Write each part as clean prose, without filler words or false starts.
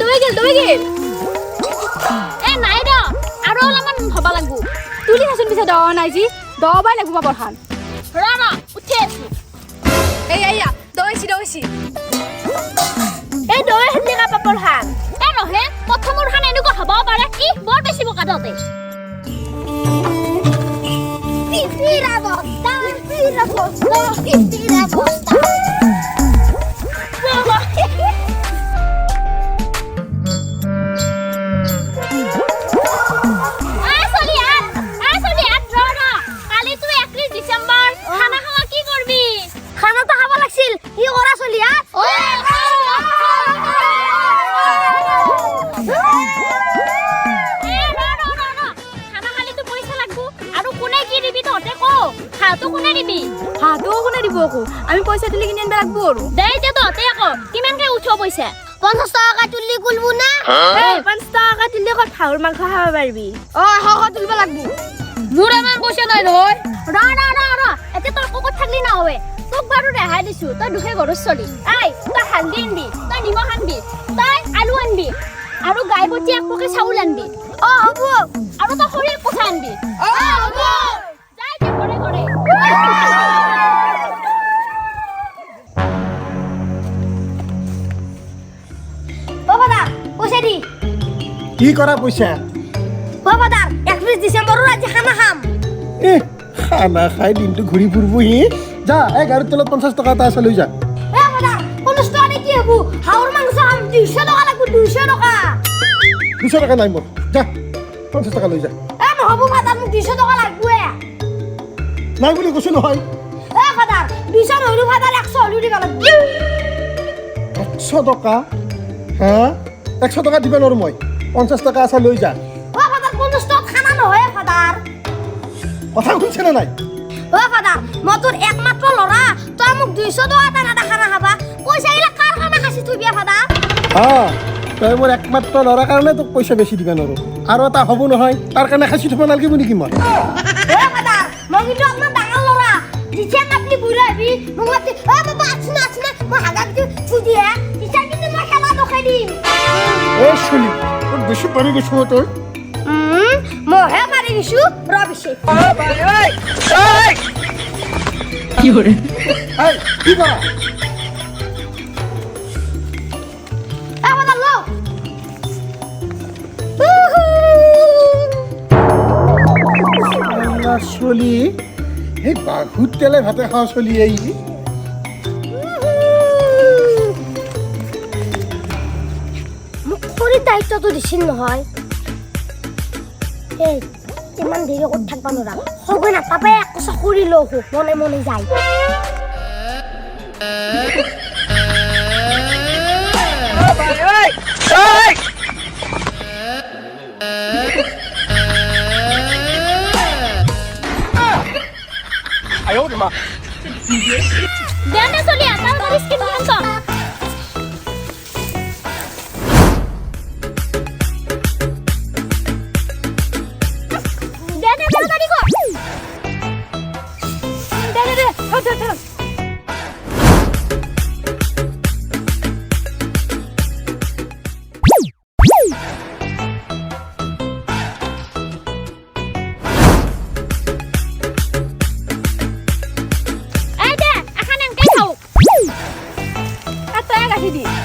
দৈ গেল এ নাই দ আৰু অলপমান হবা লাগব তুলি হাসুন পিছে দ নাই জি দবাই লাগব পাপৰখান ৰ উঠি আছো এই আইয়া দৈছি এই দৈ হেলি কা পাপৰখান এ নহে প্ৰথমৰ খান এনেকুৱা হব পাৰে কি বৰ বেছি বকা দতে তিতিৰা বস্তা আমি পয়সা তুলি কিনে আনবা লাগবো আৰু দেই তে ততে আকৌ কিমানকে উঠো পয়সা 50 টাকা তুলি কুলবু না এই 50 টাকা তুলি কত হাউৰ মাংস খাব পাৰবি ও হক তুলবা লাগবো মোৰ আমাৰ পয়সা নাই নহয় ৰ এতে তোৰ কোকত থাকলি না হবে তোক বাৰু ৰেহাই দিছো তই দুখে গৰছ চলি এই তই হালদি আনবি তই নিমখ আনবি তই আলু আনবি আৰু গাই বটি এক পকে চাউল আনবি হ'ব আৰু তই খৰি কোঠা আনবি হ'ব যাই তে ঘৰে কি কৰা পইচা বাবাদাৰ 31 ডিসেম্বৰ আজি খানা খাম খানা খাই দিনটো ঘূৰি ফুৰবহি যা এই গাড়ীৰ তলত 50 টকা এটা আছে লৈ যা বাবাদাৰ 50 টাকা নে কি হবো হাউৰ মাংস খাম 200 টাকা লাগব 200 টাকা 200 টাকা নাই মোৰ যা 50 টাকা লৈ যা নহব বাবাদার মোক 200 টাকা লাগব নাই বুলি কৈছো নহয় বাবাদার 200 নহলো বাবাদার 100 হলু দিবা লাগব 100 টাকা হা 100 টাকা দিবা নৰো মই 50 টাকা আছে লৈ যা বাবাদার 50 টাকা খানা নহয় বাবাদার কথা শুনছ না নাই বাবাদার মতুর একমাত্র লৰা তই মোক 200 টাকা টানা খানা খাবা পয়সা ইলা কাৰ খানা খাসি তুই বিয়া বাবাদাৰ তই মোৰ একমাত্ৰ ল'ৰা কাৰণে তোক পইচা বেছি দিবা নৰো আৰু এটা হ'ব নহয় তাৰ কাৰণে খাসি থব নালাগিব নেকি মই বাবাদাৰ মই কিন্তু আপোনাৰ ডাঙৰ ল'ৰা দিছে আপনি বুঢ়াবি মোক মাতি বাবা আছনা মই হাগা দিও ফুদিয়া দিছে কিন্তু মই খেলা দেখাই দিম এ শুনি তোৰ বেছি পাৰি গৈছো তই মহে পাৰি গৈছো ৰবিছে কি কৰে কি কৰা বাবাদার লও চলি এই বাঘুত তেলে ভাতে খাওয়া চলি এই মোক খৰিৰ দায়িত্বটো দিছিল নহয় এই ইমান দেৰি ক'ত থাকবা নোৱাৰা সগৈ নাপাবে একোচা খৰি লওঁ মনে মনে যায় দেনে চলি আটাল করিস কি নিয়ম তো দেনে তাড়াতাড়ি কর দে চল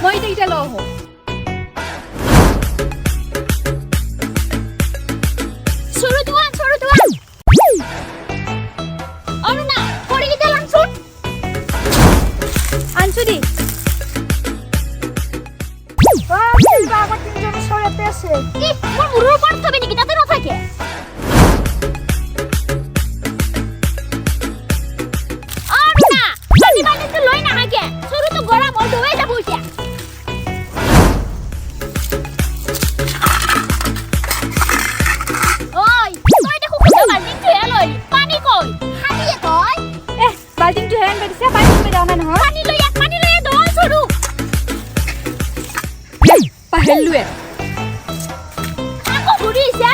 মই এইটা লও শুরু তুয়া অরুণা পড়ে গিয়ে লাংছুন আনছুদি বাবা তিনজন সরাতে আছে কি মোর মুরুর পার হবে নাকি তাতে না থাকে অরুণা পানি পানি তো লই না হাকে শুরু তো গরম ও দোয়ে যাব উঠা বাল্টিংটো হেন বেদিছে পানী বেদাও না নহয় পানী লয়া দল সৰু পাহেলুৱে আকৌ ঘুৰিছে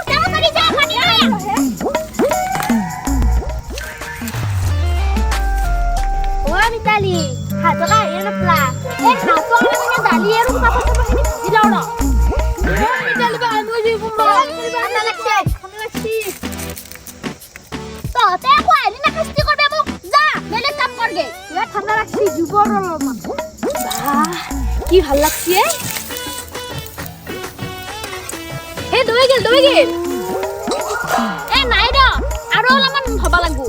তাড়াতাড়ি যা পানী লয়া ও মিতালি হাতকা এনে প্লা হাতকা মানে দালি আৰু কাপোৰ চাপৰখিনি ভিজি লওঁ ৰ তহঁতে আকৌ আহিলি না শাস্তি কৰবে মোক যা বেলেগ কাম কৰগে ঠাণ্ডা লাগছি জুবৰ অলপমান কি ভাল লাগছি এ দৈ গেল এ নাই ৰ আৰু অলপমান হবা লাগব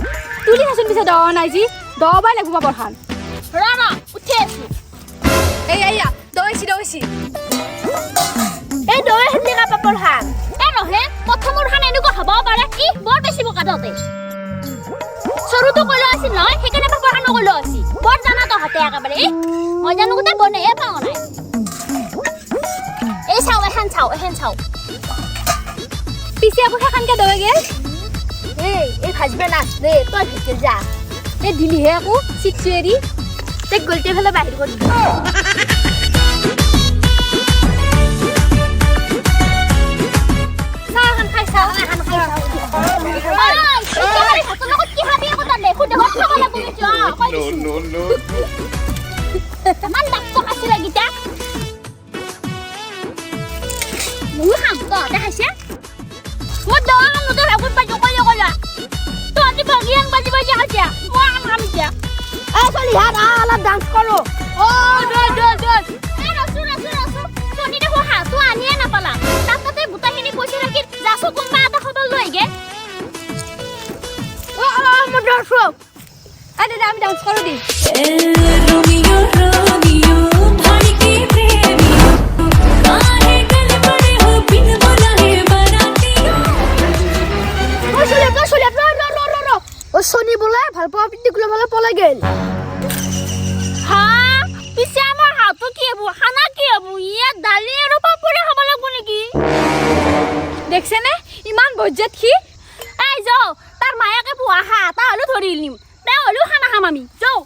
তুলি হাচোন পিছে দৱা নাই যি দবাই লাগব পাপৰখান ৰ উঠি আছো এইয়া দৈছি এই দৈ হেলি কা পাপৰখান এ ৰহে প্ৰথমৰ খান এনেকুৱা হব পাৰে কি বৰ বেছি বকা দতে সৰুটো কলো আছিল নহয় সেইকাৰণে পাপৰখান কলো আছিল বৰ জানা তহঁতে একেবাৰে মই জানো গোটে বনাইয়ে পাওঁ নাই এই এখন চাও পিছে আকৌ সেইখানকে দৈ গেল এই ভাজবে নাচ দে তই ভিতৰত যা এই দিলিহে আকৌ চিটচুৱেৰি তে গলতে ফেলে বাহিৰ কৰি ডান্স কৰো আনিয়ে নাপালা তাতে গোটাখিনি পইচা ৰাখি যাছো কোনবা এটা খবৰ লৈ গে মই ডান্স আমি ডান্স কৰো দি रोमियो भाई के प्रेमी काहे गल पड़े हो बिन बुलाए बरातियों ओ सोनी बोला ভাল পাওয়া পিটিগুলো ভালো পলাই গেল হ্যাঁ পিছে আমার হাতও কি হবো খানা কি হবো ইয়া দালি আর পাপড়ে খাব লাগবো নাকি দেখছ না ইমান বজ্জাত কি এই যাও তার মায়াকে পুয়া হা তা হলো ধরিল নিম তা হলো খানা খাম আমি যাও